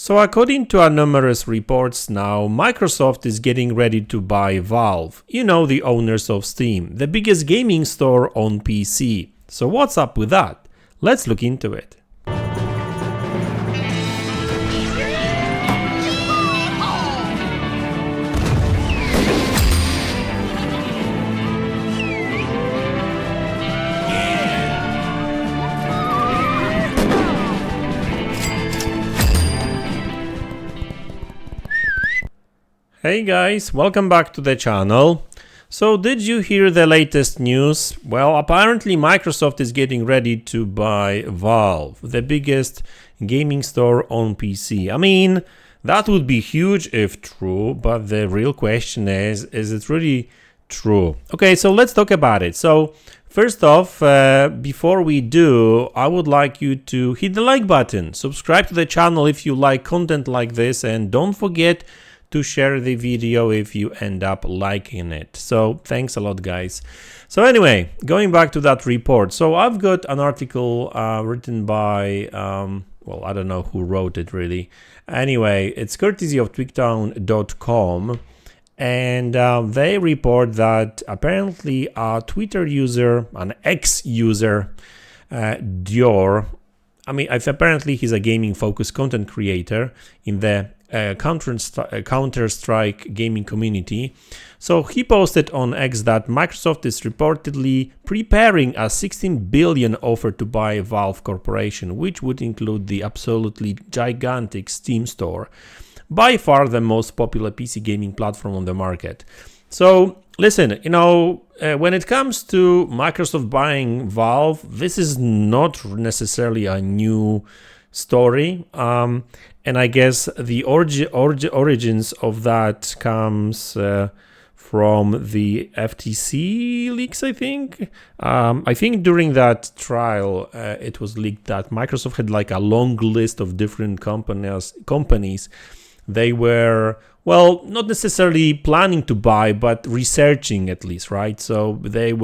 So according to our numerous reports now, Microsoft is getting ready to buy Valve, you know, the owners of Steam, the biggest gaming store on PC. So what's up with that? Let's look into it. Hey guys, welcome back to the channel. So did you hear the latest news? Well, apparently Microsoft is getting ready to buy Valve, the biggest gaming store on PC. I mean, that would be huge if true, but the real question is it really true? Okay, so let's talk about it. So first off, before we do, I would like you to hit the like button, subscribe to the channel if you like content like this, and don't forget to share the video if you end up liking it. So thanks a lot, guys. So anyway, going back to that report. So I've got an article written by, well, I don't know who wrote it really. Anyway, it's courtesy of twigtown.com. And they report that apparently a Twitter user, an ex-user, Dior, I mean, apparently he's a gaming-focused content creator in the Counter-Strike gaming community. So he posted on X that Microsoft is reportedly preparing a $16 billion offer to buy Valve Corporation, which would include the absolutely gigantic Steam store, by far the most popular PC gaming platform on the market. So listen, you know, when it comes to Microsoft buying Valve, this is not necessarily a new story. And I guess the origins of that comes from the FTC leaks, I think. I think during that trial, it was leaked that Microsoft had like a long list of different companies they were, well, not necessarily planning to buy, but researching at least, right? So they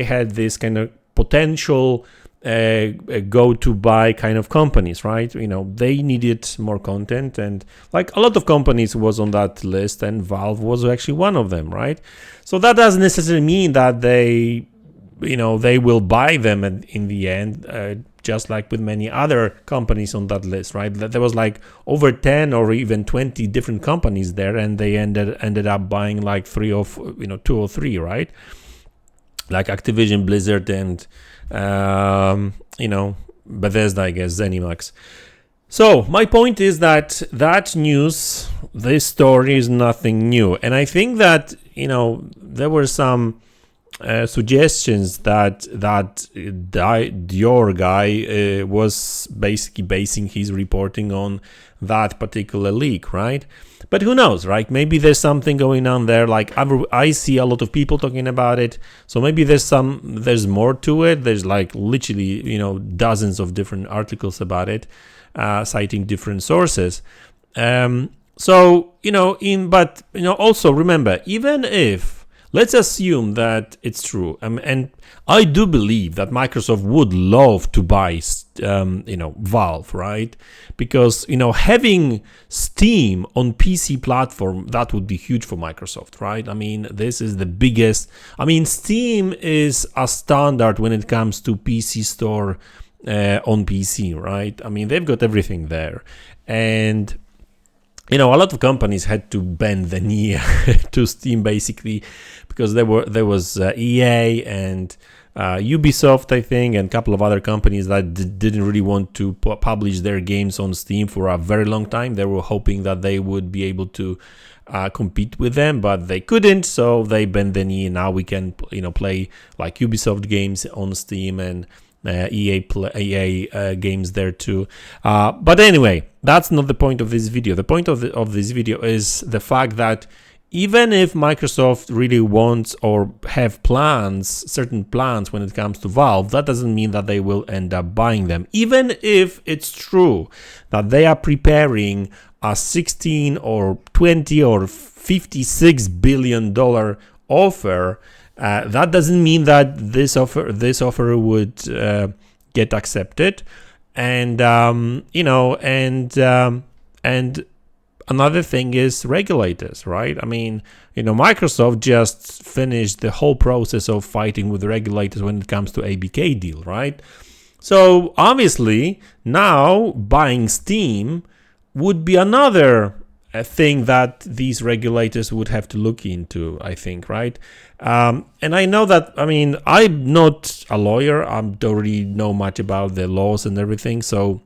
had this kind of potential go to buy kind of companies, right? You know, they needed more content, and like a lot of companies was on that list, and Valve was actually one of them, right? So that doesn't necessarily mean that they will buy them in the end, just like with many other companies on that list, right? There was like over 10 or even 20 different companies there, and they ended up buying like 2 or 3, right? Like Activision, Blizzard, and Bethesda, I guess, ZeniMax. So my point is that news, this story is nothing new, and I think that there were some suggestions that Dior guy was basically basing his reporting on that particular leak, right? But who knows, right? Maybe there's something going on there. Like I see a lot of people talking about it, so maybe there's more to it. There's like literally dozens of different articles about it, citing different sources. Also remember, even if, let's assume that it's true, and I do believe that Microsoft would love to buy, Valve, right? Because having Steam on PC platform, that would be huge for Microsoft, right? I mean, this is the biggest. I mean, Steam is a standard when it comes to PC store on PC, right? I mean, they've got everything there, and a lot of companies had to bend the knee to Steam basically, because there was EA and Ubisoft, I think, and a couple of other companies that didn't really want to publish their games on Steam for a very long time. They were hoping that they would be able to compete with them, but they couldn't, so they bent the knee. Now we can play like Ubisoft games on Steam and EA games there too. But anyway, that's not the point of this video. The point of this video is the fact that even if Microsoft really wants or have certain plans when it comes to Valve, that doesn't mean that they will end up buying them. Even if it's true that they are preparing a 16 or 20 or $56 billion offer, that doesn't mean that this offer would get accepted, and And another thing is regulators, right? I mean, Microsoft just finished the whole process of fighting with the regulators when it comes to ABK deal, right? So obviously now buying Steam would be another thing that these regulators would have to look into, I think, right? And I know that, I'm not a lawyer. I don't really know much about the laws and everything. So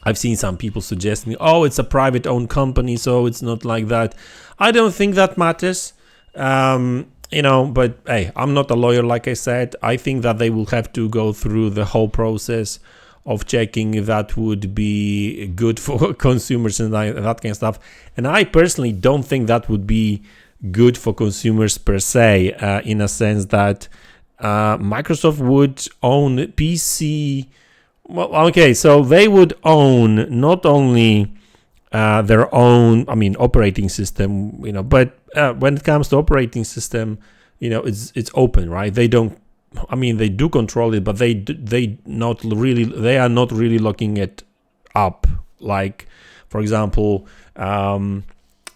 I've seen some people suggesting, oh, it's a private owned company, so it's not like that. I don't think that matters. But hey, I'm not a lawyer, like I said. I think that they will have to go through the whole process of checking if that would be good for consumers and that kind of stuff. And I personally don't think that would be good for consumers per se, in a sense that Microsoft would own PC. Well, okay, so they would own not only their own, operating system, but when it comes to operating system, it's open, right? They don't. They do control it, but they are not really locking it up. Like, for example, when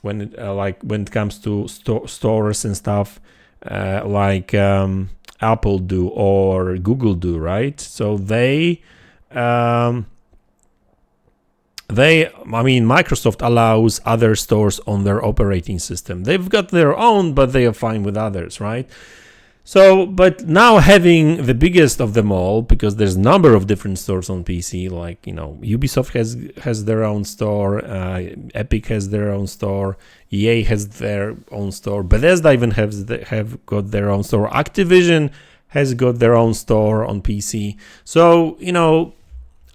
it comes to stores and stuff, like Apple do or Google do, right? So Microsoft allows other stores on their operating system. They've got their own, but they are fine with others, right? So, but now having the biggest of them all, because there's a number of different stores on PC, like, Ubisoft has their own store, Epic has their own store, EA has their own store, Bethesda even have got their own store, Activision has got their own store on PC. So,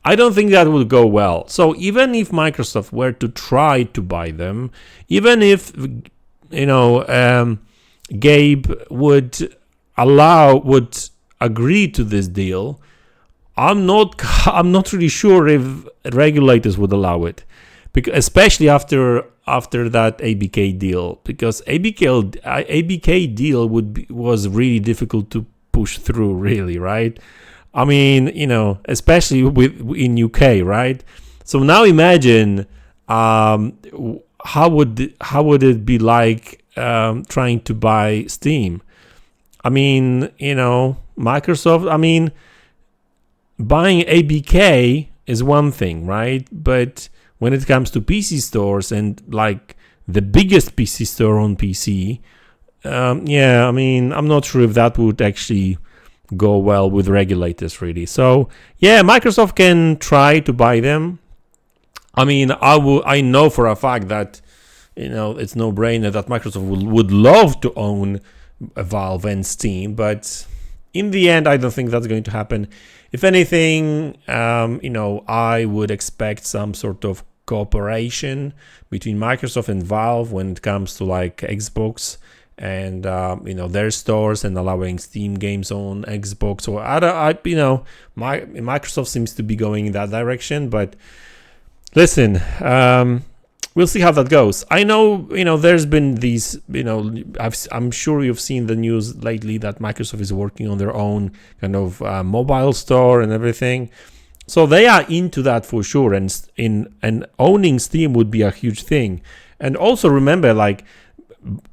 I don't think that would go well. So even if Microsoft were to try to buy them, even if, Gabe would agree to this deal, I'm not really sure if regulators would allow it, because especially after that ABK deal, because ABK deal was really difficult to push through, really, right? Especially in UK, right? So now imagine how would it be like trying to buy Steam? Microsoft, buying ABK is one thing, right? But when it comes to PC stores and like the biggest PC store on PC, I'm not sure if that would actually go well with regulators, really. So yeah, Microsoft can try to buy them. I know for a fact that it's no brainer that Microsoft would love to own Valve and Steam, but in the end, I don't think that's going to happen. If anything, I would expect some sort of cooperation between Microsoft and Valve when it comes to like Xbox and their stores and allowing Steam games on Xbox. Or Microsoft seems to be going in that direction, but listen, we'll see how that goes. I know, there's been these, I'm sure you've seen the news lately that Microsoft is working on their own kind of mobile store and everything. So they are into that for sure. And owning Steam would be a huge thing. And also remember, like,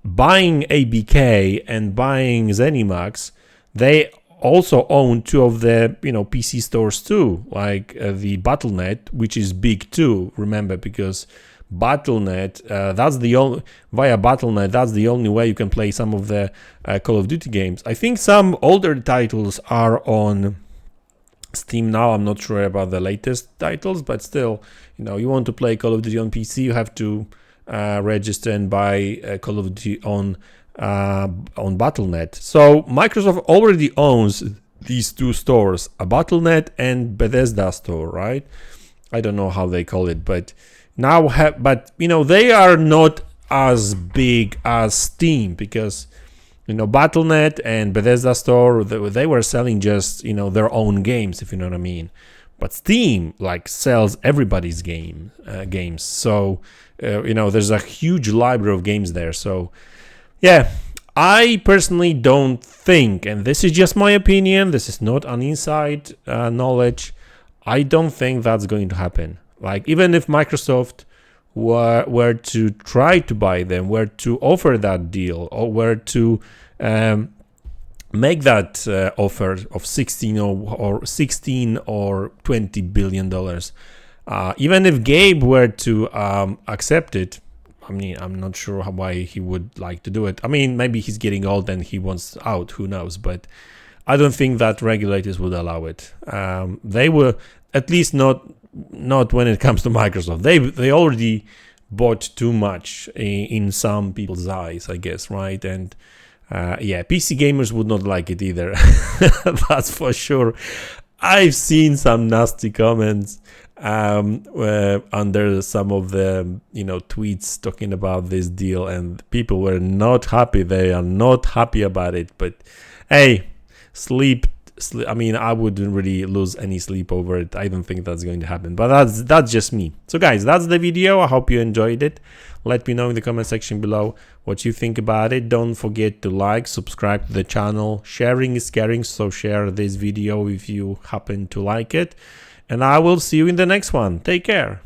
buying ABK and buying ZeniMax, they also own two of the PC stores too, like the Battle.net, which is big too. Remember, because Battle.net, via Battle.net, that's the only way you can play some of the Call of Duty games. I think some older titles are on Steam now. I'm not sure about the latest titles, but still, you want to play Call of Duty on PC, you have to register and buy Call of Duty on Battle.net. So Microsoft already owns these two stores, a Battle.net and Bethesda store, right? I don't know how they call it, but now they are not as big as Steam, because Battle.net and Bethesda store, they were selling just their own games, if you know what I mean. But Steam sells everybody's games. So there's a huge library of games there. So yeah, I personally don't think, and this is just my opinion, this is not an inside knowledge, I don't think that's going to happen. Like, even if Microsoft where to try to buy them, where to offer that deal, or where to make that offer of 16 or 20 billion dollars. Even if Gabe were to accept it, I mean, I'm not sure why he would like to do it. I mean, maybe he's getting old and he wants out, who knows, but I don't think that regulators would allow it. They were, at least not when it comes to Microsoft. They already bought too much in some people's eyes, I guess, right? And yeah, PC gamers would not like it either. That's for sure. I've seen some nasty comments under some of the tweets talking about this deal, and people were not happy. They are not happy about it. But hey, sleep. I mean, I wouldn't really lose any sleep over it. I don't think that's going to happen, but that's just me. So guys, that's the video. I hope you enjoyed it. Let me know in the comment section below what you think about it. Don't forget to like, subscribe to the channel. Sharing is caring, so share this video if you happen to like it. And I will see you in the next one. Take care.